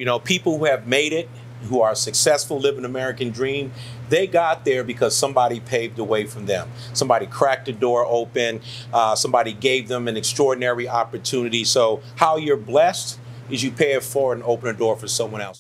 You know, people who have made it, who are successful, living the American dream, they got there because somebody paved the way for them. Somebody cracked the door open. Somebody gave them an extraordinary opportunity. So how you're blessed is you pay it forward and open a door for someone else.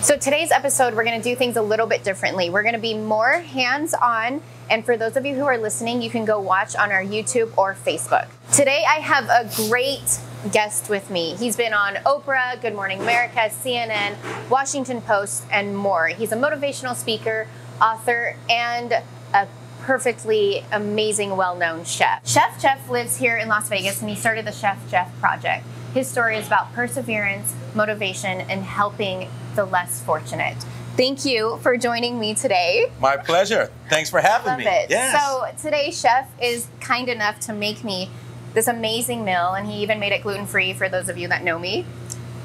So today's episode, we're going to do things a little bit differently. We're going to be more hands-on, and for those of you who are listening, you can go watch on our YouTube or Facebook. Today, I have a great guest with me. He's been on Oprah, Good Morning America, CNN, Washington Post, and more. He's a motivational speaker, author, and a perfectly amazing, well-known chef. Chef Jeff lives here in Las Vegas, and he started the Chef Jeff Project. His story is about perseverance, motivation, and helping the less fortunate. Thank you for joining me today. My pleasure. Thanks for having me. Love it. Yes. So today, Chef is kind enough to make me this amazing meal, and he even made it gluten-free for those of you that know me.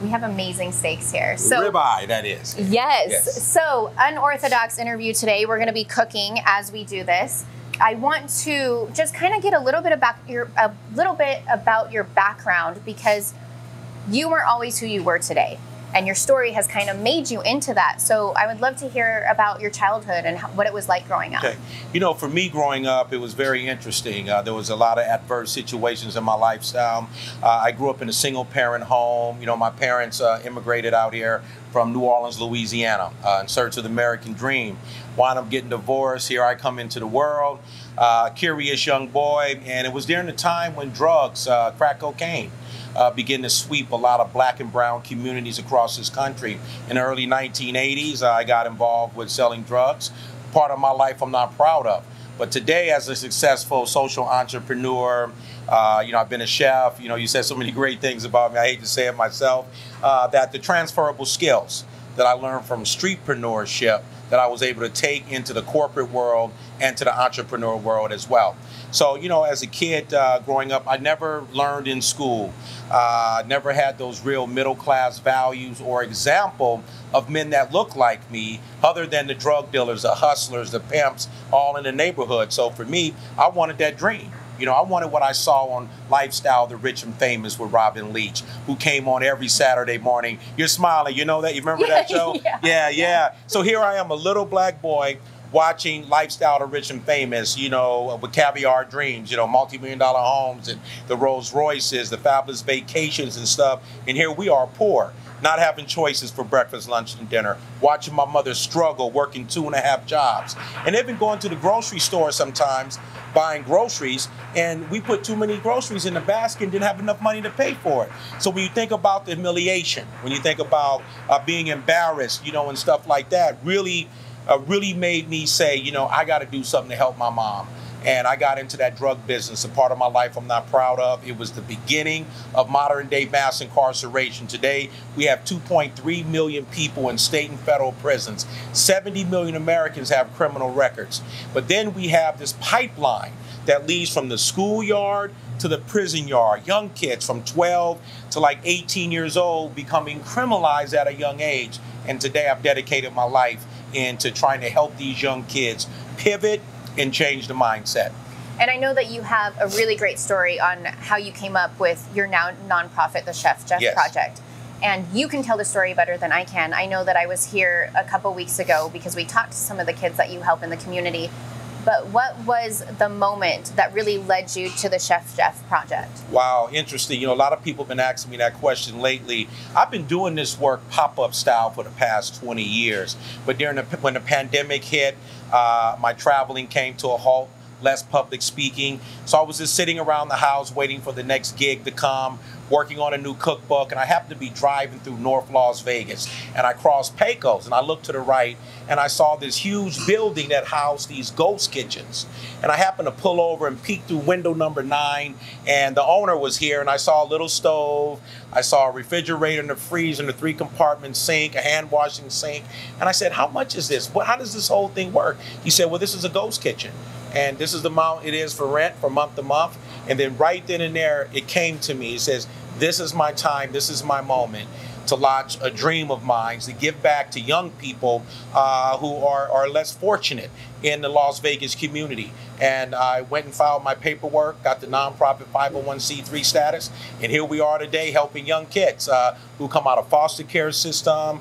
We have amazing steaks here. So ribeye, that is. Yes. So unorthodox interview today. We're going to be cooking as we do this. I want to just kind of get a little bit about your background, because you weren't always who you were today, and your story has kind of made you into that. So I would love to hear about your childhood and what it was like growing up. Okay. You know, for me growing up, it was very interesting. There was a lot of adverse situations in my lifestyle. I grew up in a single parent home. You know, my parents immigrated out here from New Orleans, Louisiana, in search of the American dream. Wound up getting divorced. Here I come into the world, curious young boy. And it was during the time when drugs, crack cocaine, began to sweep a lot of black and brown communities across this country. In the early 1980s, I got involved with selling drugs. Part of my life I'm not proud of. But today, as a successful social entrepreneur, you know, I've been a chef. You know, you said so many great things about me. I hate to say it myself, that the transferable skills that I learned from streetpreneurship that I was able to take into the corporate world and to the entrepreneur world as well. So, you know, as a kid growing up, I never learned in school, never had those real middle-class values or example of men that look like me, other than the drug dealers, the hustlers, the pimps, all in the neighborhood. So for me, I wanted that dream. You know, I wanted what I saw on Lifestyle, the Rich and Famous with Robin Leach, who came on every Saturday morning. You're smiling, you know that? You remember that show? Yeah. So here I am, a little black boy, watching Lifestyle, the Rich and Famous, you know, with caviar dreams, you know, multi-million-dollar homes and the Rolls Royces, the fabulous vacations and stuff. And here we are, poor, not having choices for breakfast, lunch, and dinner, watching my mother struggle, working 2.5 jobs. And even going to the grocery store sometimes, buying groceries, and we put too many groceries in the basket and didn't have enough money to pay for it. So when you think about the humiliation, when you think about being embarrassed, you know, and stuff like that, really made me say, you know, I got to do something to help my mom. And I got into that drug business, a part of my life I'm not proud of. It was the beginning of modern day mass incarceration. Today, we have 2.3 million people in state and federal prisons. 70 million Americans have criminal records. But then we have this pipeline that leads from the schoolyard to the prison yard. Young kids from 12 to like 18 years old becoming criminalized at a young age. And today I've dedicated my life into trying to help these young kids pivot and change the mindset. And I know that you have a really great story on how you came up with your now nonprofit, the Chef Jeff Project. And you can tell the story better than I can. I know that I was here a couple weeks ago because we talked to some of the kids that you help in the community. But what was the moment that really led you to the Chef Jeff Project? Wow, interesting. You know, a lot of people have been asking me that question lately. I've been doing this work pop-up style for the past 20 years. But when the pandemic hit, my traveling came to a halt, less public speaking. So I was just sitting around the house waiting for the next gig to come, working on a new cookbook, and I happened to be driving through North Las Vegas, and I crossed Pecos, and I looked to the right, and I saw this huge building that housed these ghost kitchens. And I happened to pull over and peek through window number 9, and the owner was here, and I saw a little stove, I saw a refrigerator and a freezer and a 3-compartment sink, a hand washing sink, and I said, how much is this? How does this whole thing work? He said, well, this is a ghost kitchen. and this is the amount it is for rent from month to month. And then right then and there, it came to me. It says, this is my time, this is my moment to launch a dream of mine, to give back to young people who are less fortunate in the Las Vegas community. And I went and filed my paperwork, got the nonprofit 501c3 status, and here we are today helping young kids who come out of foster care system,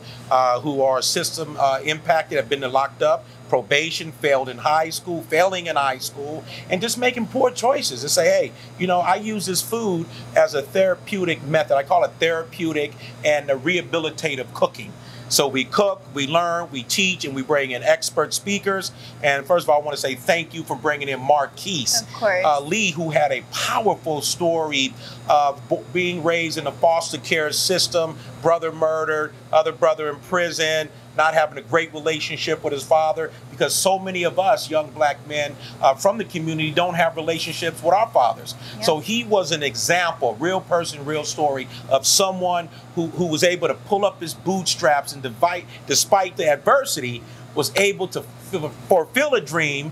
who are system impacted, have been locked up, probation, failed in high school, failing in high school, and just making poor choices and say, hey, you know, I use this food as a therapeutic method. I call it therapeutic and a rehabilitative cooking. So we cook, we learn, we teach, and we bring in expert speakers. And first of all, I want to say thank you for bringing in Marquise Lee, who had a powerful story of being raised in a foster care system, brother murdered, other brother in prison, not having a great relationship with his father, because so many of us young black men from the community don't have relationships with our fathers. Yep. So he was an example, real person, real story of someone who was able to pull up his bootstraps and despite the adversity, was able to fulfill a dream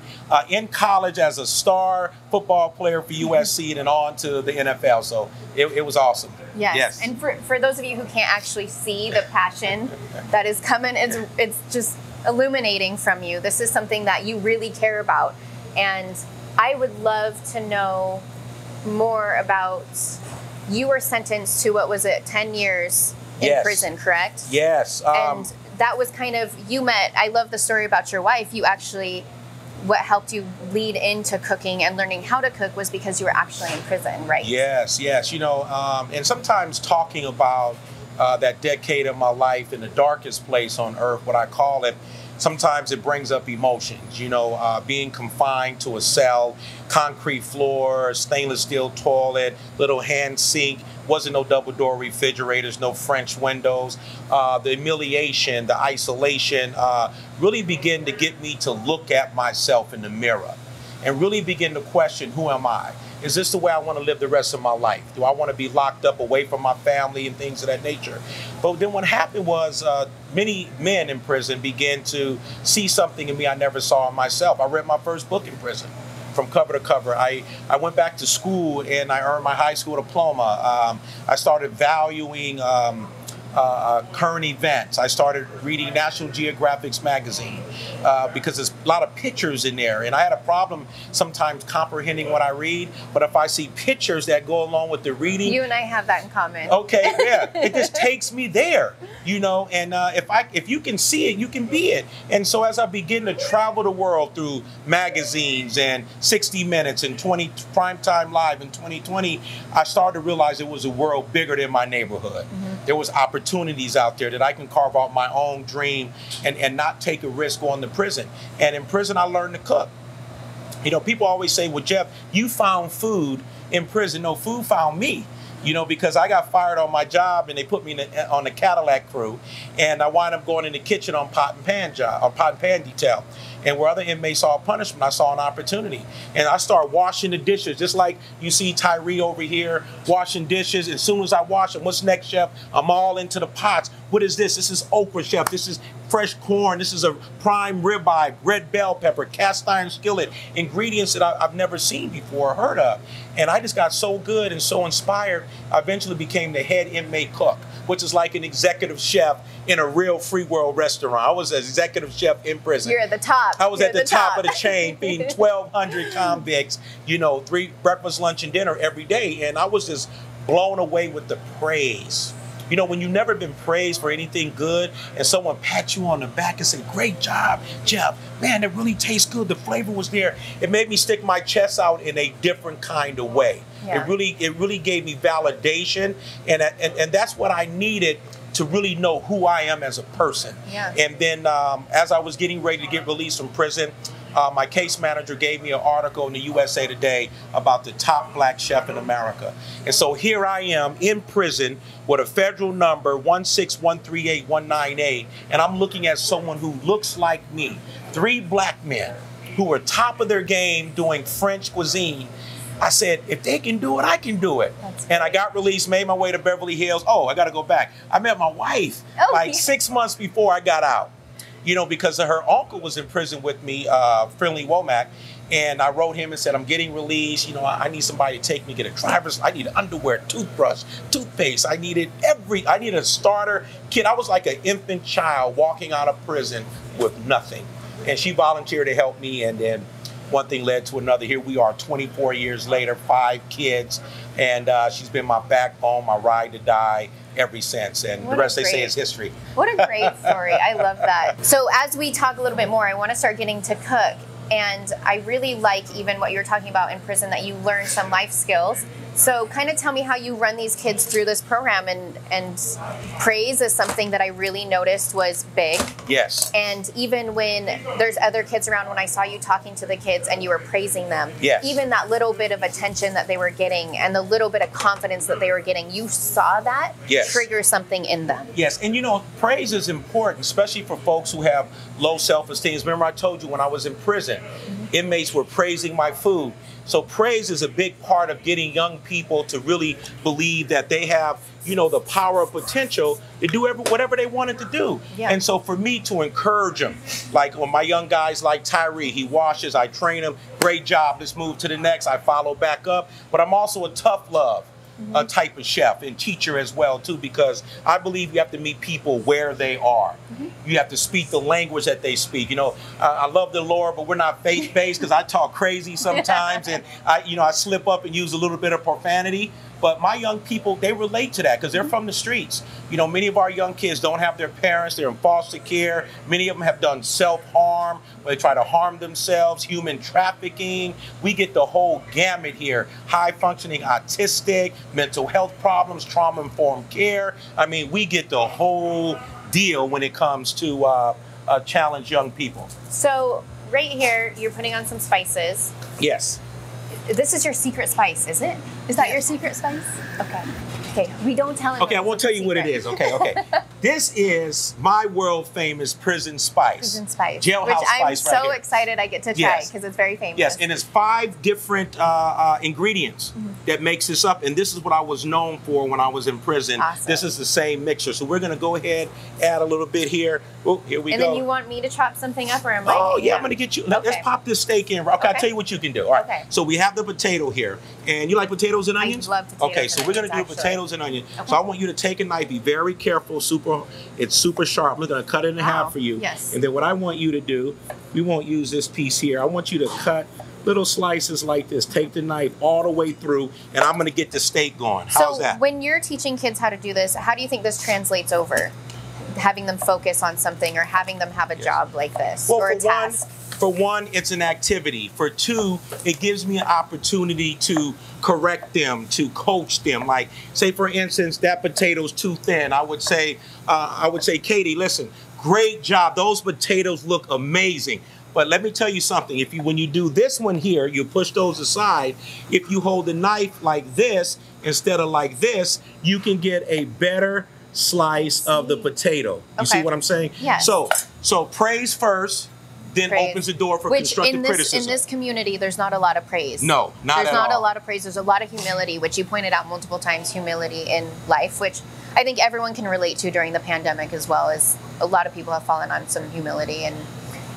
in college as a star football player for USC and then on to the NFL. So it was awesome. Yes. And for those of you who can't actually see the passion that is coming, it's just illuminating from you. This is something that you really care about. And I would love to know more about, you were sentenced to, what was it, 10 years in prison, correct? Yes. And that was kind of, I love the story about your wife. You actually, what helped you lead into cooking and learning how to cook was because you were actually in prison, right? Yes. You know, and sometimes talking about that decade of my life in the darkest place on earth, what I call it, sometimes it brings up emotions, you know, being confined to a cell, concrete floor, stainless steel toilet, little hand sink, wasn't no double door refrigerators, no French windows. The humiliation, the isolation really began to get me to look at myself in the mirror and really begin to question, who am I? Is this the way I want to live the rest of my life? Do I want to be locked up away from my family and things of that nature? But then what happened was many men in prison began to see something in me I never saw in myself. I read my first book in prison. From cover to cover. I went back to school and I earned my high school diploma. I started valuing current events. I started reading National Geographic's magazine because there's a lot of pictures in there. And I had a problem sometimes comprehending what I read, but if I see pictures that go along with the reading. You and I have that in common. Okay, yeah. It just takes me there, you know, and if you can see it, you can be it. And so as I begin to travel the world through magazines and 60 Minutes and Primetime Live in 2020, I started to realize it was a world bigger than my neighborhood. Mm-hmm. There was opportunities out there that I can carve out my own dream and not take a risk going to prison. And in prison, I learned to cook. You know, people always say, well, Jeff, you found food in prison. No, food found me. You know, because I got fired on my job and they put me on the Cadillac crew, and I wound up going in the kitchen on pot and pan detail. And where other inmates saw punishment, I saw an opportunity. And I started washing the dishes, just like you see Tyree over here washing dishes. As soon as I wash them, what's next, Chef? I'm all into the pots. What is this? This is okra, Chef. This is fresh corn. This is a prime ribeye, red bell pepper, cast iron skillet, ingredients that I've never seen before or heard of. And I just got so good and so inspired, I eventually became the head inmate cook, which is like an executive chef in a real free world restaurant. I was an executive chef in prison. You're at the top. I was at the top of the chain, feeding 1,200 convicts, you know, 3 breakfast, lunch, and dinner every day. And I was just blown away with the praise. You know, when you've never been praised for anything good and someone pats you on the back and say, great job, Jeff, man, it really tastes good. The flavor was there. It made me stick my chest out in a different kind of way. Yeah. It really gave me validation. And that's what I needed to really know who I am as a person. Yeah. And then as I was getting ready to get released from prison, my case manager gave me an article in the USA Today about the top black chef in America. And so here I am in prison with a federal number 16138-198, and I'm looking at someone who looks like me. 3 black men who are top of their game doing French cuisine. I said, if they can do it, I can do it. And I got released, made my way to Beverly Hills. Oh, I got to go back. I met my wife 6 months before I got out. You know, because her uncle was in prison with me, Friendly Womack, And I wrote him and said, I'm getting released. You know, I need somebody to take me, get a driver's. I need underwear, toothbrush, toothpaste. I needed a starter kit. I was like an infant child walking out of prison with nothing. And she volunteered to help me. And then one thing led to another. Here we are 24 years later, 5 kids. And she's been my backbone, my ride to die ever since. And the rest they say is history. What a great story. I love that. So as we talk a little bit more, I want to start getting to cook. And I really like even what you were talking about in prison, that you learned some life skills. So kind of tell me how you run these kids through this program. And praise is something that I really noticed was big. Yes. And even when there's other kids around, when I saw you talking to the kids and you were praising them, yes, even that little bit of attention that they were getting and the little bit of confidence that they were getting, you saw that yes, trigger something in them. Yes. And you know, praise is important, especially for folks who have low self-esteem. Remember I told you when I was in prison, inmates were praising my food. So praise is a big part of getting young people to really believe that they have, you know, the power of potential to do whatever they wanted to do. Yeah. And so for me to encourage them, like when my young guys like Tyree, he washes, I train him, great job, let's move to the next, I follow back up. But I'm also a tough love type of chef and teacher as well too, because I believe you have to meet people where they are. You have to speak the language that they speak. You know, I love the Lord, but we're not faith-based because I talk crazy sometimes and I slip up and use a little bit of profanity. But my young people, they relate to that because they're from the streets. You know, many of our young kids don't have their parents. They're in foster care. Many of them have done self-harm, where they try to harm themselves, human trafficking. We get the whole gamut here. High-functioning autistic, mental health problems, trauma-informed care. I mean, we get the whole deal when it comes to challenge young people. So right here, you're putting on some spices. Yes. This is your secret spice, is it? Is that your secret spice? Okay. Okay, we don't tell him. Okay, I won't tell you what it is. Okay. This is my world famous prison spice. Prison spice. Jailhouse which I'm spice so excited I get to try because it's very famous. Yes, and it's 5 different ingredients that makes this up. And this is what I was known for when I was in prison. Awesome. This is the same mixture. So we're going to go ahead, add a little bit here. Oh, here we go. And then you want me to chop something up or am I? Oh, yeah, I'm going to get you. Let's pop this steak in. Okay, I'll tell you what you can do. All right. Okay. So we have the potato here. And you like potatoes and onions? I love potatoes. Okay, so we're going to do potatoes and onions. Okay. So I want you to take a knife, be very careful, it's super sharp. I'm going to cut it in half for you. Yes. And then what I want you to do, we won't use this piece here. I want you to cut little slices like this. Take the knife all the way through, and I'm going to get the steak going. How's that? So when you're teaching kids how to do this, how do you think this translates over? Having them focus on something or having them have a job like this or a task? For one, it's an activity. For 2, it gives me an opportunity to correct them, to coach them. Like, say for instance, that potato's too thin. I would say, Katie, listen, great job. Those potatoes look amazing. But let me tell you something. When you do this one here, you push those aside. If you hold the knife like this instead of like this, you can get a better slice of the potato. You see what I'm saying? Yes. So praise first. Then opens the door for constructive criticism. In this community, there's not a lot of praise. No, not at all. There's not a lot of praise. There's a lot of humility, which you pointed out multiple times, humility in life, which I think everyone can relate to during the pandemic as well, as a lot of people have fallen on some humility. And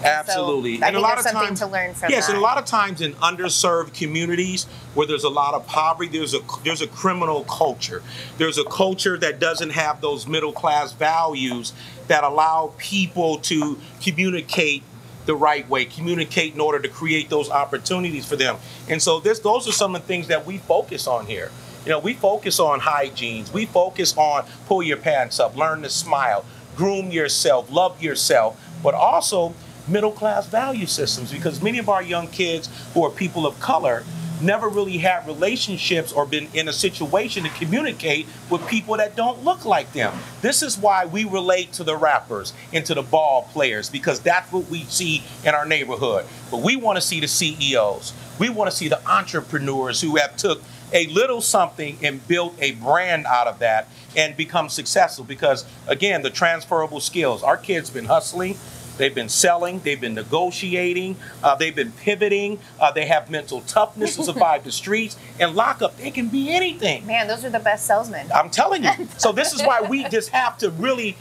absolutely. So I think there's something to learn from that. Yes, and a lot of times in underserved communities where there's a lot of poverty, there's a criminal culture. There's a culture that doesn't have those middle class values that allow people to communicate the right way, communicate in order to create those opportunities for them. And so those are some of the things that we focus on here. You know, we focus on hygiene. We focus on pull your pants up, learn to smile, groom yourself, love yourself, but also middle class value systems, because many of our young kids who are people of color never really had relationships or been in a situation to communicate with people that don't look like them. This is why we relate to the rappers and to the ball players, because that's what we see in our neighborhood. But we want to see the CEOs. We want to see the entrepreneurs who have took a little something and built a brand out of that and become successful, because again, the transferable skills. Our kids been hustling. They've been selling, they've been negotiating, they've been pivoting, they have mental toughness to survive the streets, and lockup, they can be anything. Man, those are the best salesmen. I'm telling you. So this is why we just have to really,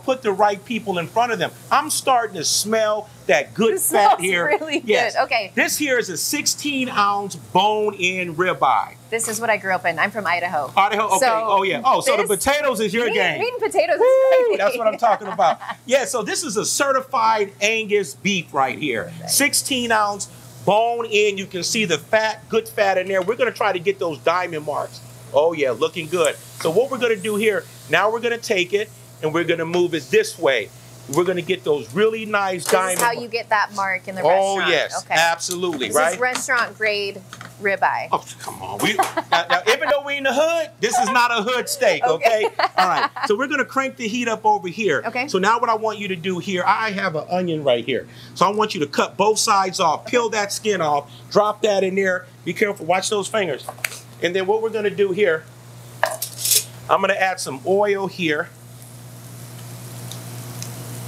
put the right people in front of them. I'm starting to smell that good This fat smells here. really Yes. good. Okay. This here is a 16-ounce bone-in ribeye. This is what I grew up in. I'm from Idaho. Idaho, okay. So oh, yeah. Oh, so the this- potatoes is your game. Meat and potatoes is Woo, my that's thing. what I'm talking about. Yeah, so this is a certified Angus beef right here. 16-ounce, bone in. You can see the fat, good fat in there. We're going to try to get those diamond marks. Oh, yeah, looking good. So what we're going to do here, now we're going to take it and we're going to move it this way. We're going to get those really nice diamond This is how you get that mark in the Oh, restaurant. yes, Okay. absolutely, This right? is restaurant grade ribeye. Oh, come on. Now, even though we're in the hood, this is not a hood steak, okay? All right. So we're going to crank the heat up over here. Okay. So now what I want you to do here, I have an onion right here. So I want you to cut both sides off, peel that skin off, drop that in there. Be careful. Watch those fingers. And then what we're going to do here, I'm going to add some oil here.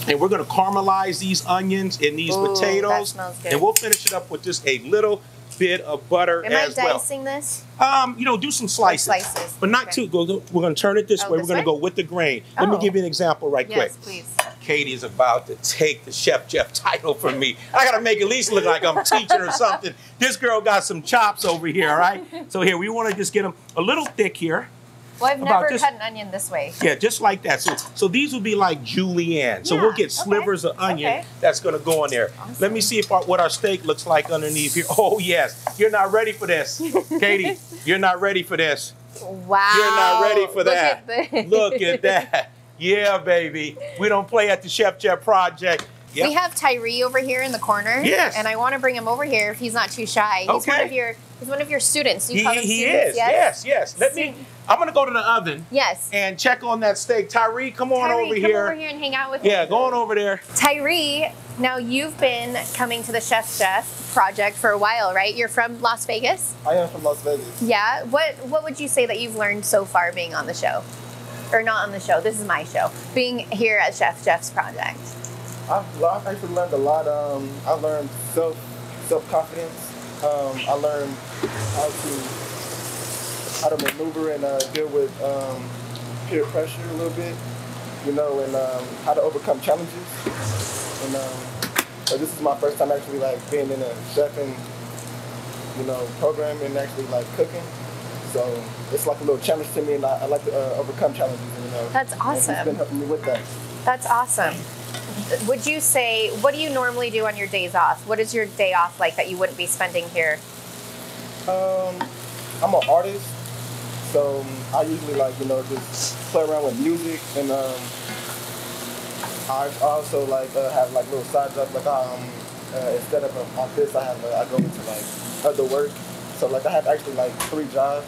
And we're going to caramelize these onions and these Ooh, potatoes. that smells good. And we'll finish it up with just a little bit of butter Am I as well. dicing this? Do some slices. Slices, But not okay. too. We're going to turn it this Oh, way. this We're going to way? go with the grain. Let me Oh. give you an example right quick. Yes, please. Katie is about to take the Chef Jeff title from me. I got to make it at least look like I'm teaching or something. This girl got some chops over here, all right? So here, we want to just get them a little thick here. Well, I've About never just- cut an onion this way. Yeah, just like that. So these would be like julienne. So Yeah, we'll get okay, slivers of onion okay. that's going to go in there. Awesome. Let me see if what our steak looks like underneath here. Oh, yes. You're not ready for this. Katie, you're not ready for this. Wow. You're not ready for that. Look at this. Look at that. Yeah, baby. We don't play at the Chef Jeff Project. Yep. We have Tyree over here in the corner. Yes. And I want to bring him over here if he's not too shy. He's Okay. one of your students. You He, call them he students? is. Yes. I'm going to go to the oven Yes. and check on that steak. Tyree, come on Tyree, over come here. over here and hang out with Yeah, me. go on over there. Tyree, now you've been coming to the Chef Jeff project for a while, right? You're from Las Vegas? I am from Las Vegas. Yeah. What would you say that you've learned so far being on the show? Or not on the show, this is my show. Being here at Chef Jeff's project. I've actually learned a lot. I learned self-confidence. I learned how to maneuver and deal with peer pressure a little bit, and how to overcome challenges. And so this is my first time actually being in a chefing, program and actually cooking. So it's like a little challenge to me, and I like to overcome challenges. That's And awesome. he's been helping me with that. That's awesome. Would you say, what do you normally do on your days off? What is your day off like that you wouldn't be spending here? I'm an artist, so I usually just play around with music, and I also have little side jobs. Instead of this, I go into other work. So I have actually 3 jobs.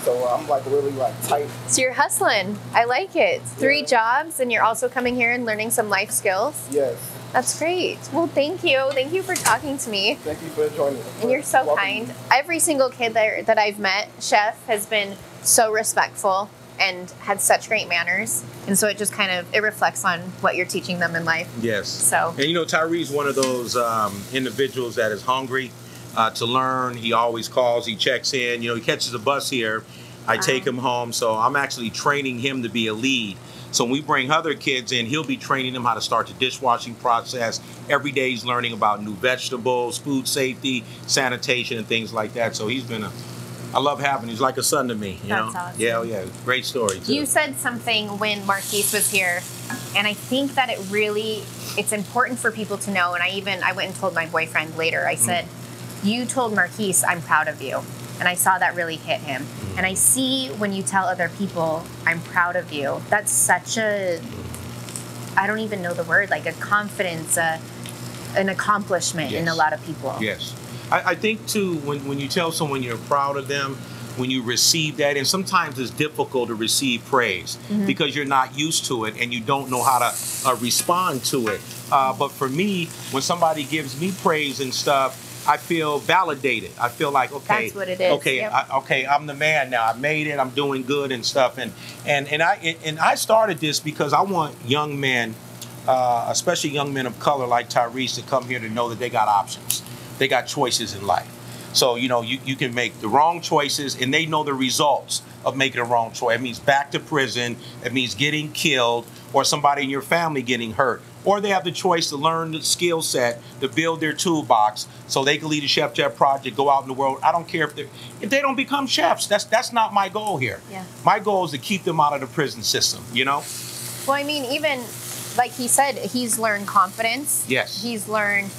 So I'm really tight. So you're hustling. I like it. 3 Yeah. jobs, and you're also coming here and learning some life skills. Yes. That's great. Well, thank you. Thank you for talking to me. Thank you for joining. And you're so Welcome. kind. Every single kid that I've met, Chef, has been so respectful and had such great manners. And so it just it reflects on what you're teaching them in life. Yes. So And Tyree's one of those individuals that is hungry to learn. He always calls, he checks in. He catches a bus here. I take him home. So I'm actually training him to be a lead. So when we bring other kids in, he'll be training them how to start the dishwashing process. Every day he's learning about new vegetables, food safety, sanitation, and things like that. So I love having him. He's like a son to me. That's awesome. Yeah. Great story, too. you said something when Marquise was here, and I think that it's important for people to know. And I went and told my boyfriend later. I said, you told Marquise, I'm proud of you. And I saw that really hit him. And I see when you tell other people, I'm proud of you, that's such I don't even know the word, a confidence, an accomplishment in a Yes. lot of people. Yes. I think, too, when you tell someone you're proud of them, when you receive that, and sometimes it's difficult to receive praise because you're not used to it and you don't know how to respond to it. But for me, when somebody gives me praise and stuff, I feel validated. I feel like, okay, That's what it is. Okay, Yep. I'm the man now. I made it. I'm doing good and stuff. And I started this because I want young men, especially young men of color like Tyrese, to come here to know that they got options. They got choices in life. So, you can make the wrong choices, and they know the results of making a wrong choice. It means back to prison. It means getting killed, or somebody in your family getting hurt, or they have the choice to learn the skill set to build their toolbox so they can lead a Chef Jeff project, go out in the world. I don't care if they don't become chefs. That's not my goal here. Yeah. My goal is to keep them out of the prison system, you know? Well, I mean, even like he said, he's learned confidence. Yes. He's learned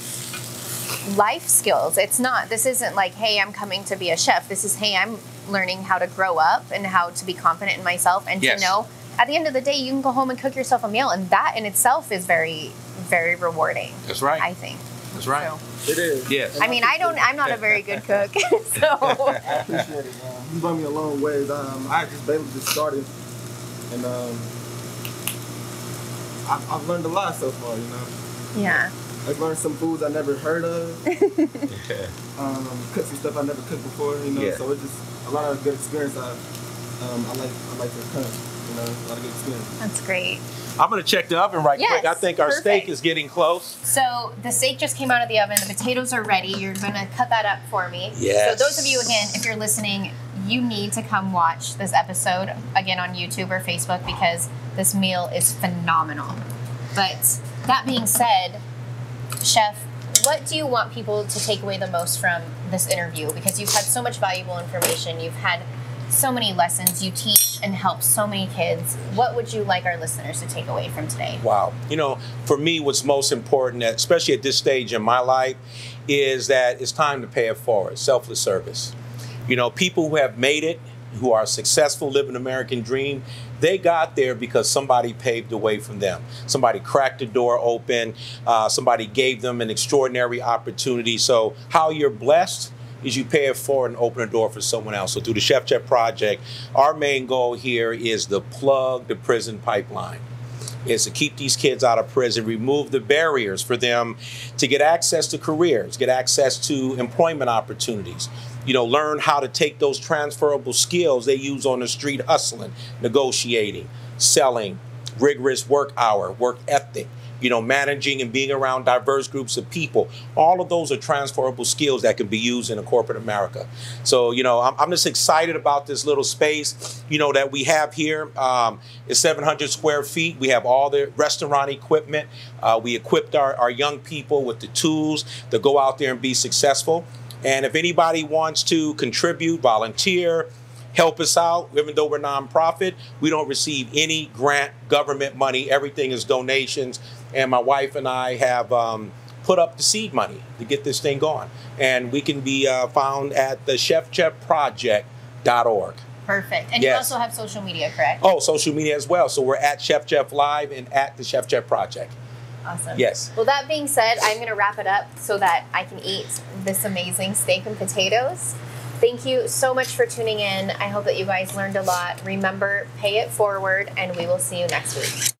life skills. This isn't like, hey, I'm coming to be a chef. This is, hey, I'm learning how to grow up and how to be confident in myself and to know at the end of the day, you can go home and cook yourself a meal. And that in itself is very, very rewarding. That's right. I think. That's right. It is. Yes. I mean, I'm not a very good cook, so. I appreciate it. You brought me a long ways. I just started, and I've learned a lot so far, you know. Yeah. I've learned some foods I never heard of. Cooked some stuff I never cooked before, you know. So it's just a lot of good experience. I like to cook, you know, a lot of good experience. That's great. I'm gonna check the oven right quick. I think our steak is getting close. So the steak just came out of the oven. The potatoes are ready. You're gonna cut that up for me. Yes. So those of you, again, if you're listening, you need to come watch this episode again on YouTube or Facebook because this meal is phenomenal. But that being said, Chef, what do you want people to take away the most from this interview? Because you've had so much valuable information. You've had so many lessons. You teach and help so many kids. What would you like our listeners to take away from today? Wow. You know, for me, what's most important, especially at this stage in my life, is that it's time to pay it forward. Selfless service. You know, people who have made it, who are successful, live an American dream, they got there because somebody paved the way for them. Somebody cracked the door open. Somebody gave them an extraordinary opportunity. So how you're blessed is you pay it forward and open a door for someone else. So through the Chef Jeff Project, our main goal here is to plug the prison pipeline. Is to keep these kids out of prison, remove the barriers for them to get access to careers, get access to employment opportunities. You know, learn how to take those transferable skills they use on the street, hustling, negotiating, selling, rigorous work hour, work ethic, you know, managing and being around diverse groups of people. All of those are transferable skills that can be used in a corporate America. So, you know, I'm just excited about this little space, you know, that we have here. It's 700 square feet. We have all the restaurant equipment. We equipped our young people with the tools to go out there and be successful. And if anybody wants to contribute, volunteer, help us out, even though we're nonprofit, we don't receive any grant, government money. Everything is donations. And my wife and I have put up the seed money to get this thing going. And we can be found at the chefjeffproject.org. Perfect. And you also have social media, correct? Oh, social media as well. So we're at Chef Jeff Live and at the Chef Jeff Project. Awesome. Yes. Well, that being said, I'm going to wrap it up so that I can eat this amazing steak and potatoes. Thank you so much for tuning in. I hope that you guys learned a lot. Remember, pay it forward, and we will see you next week.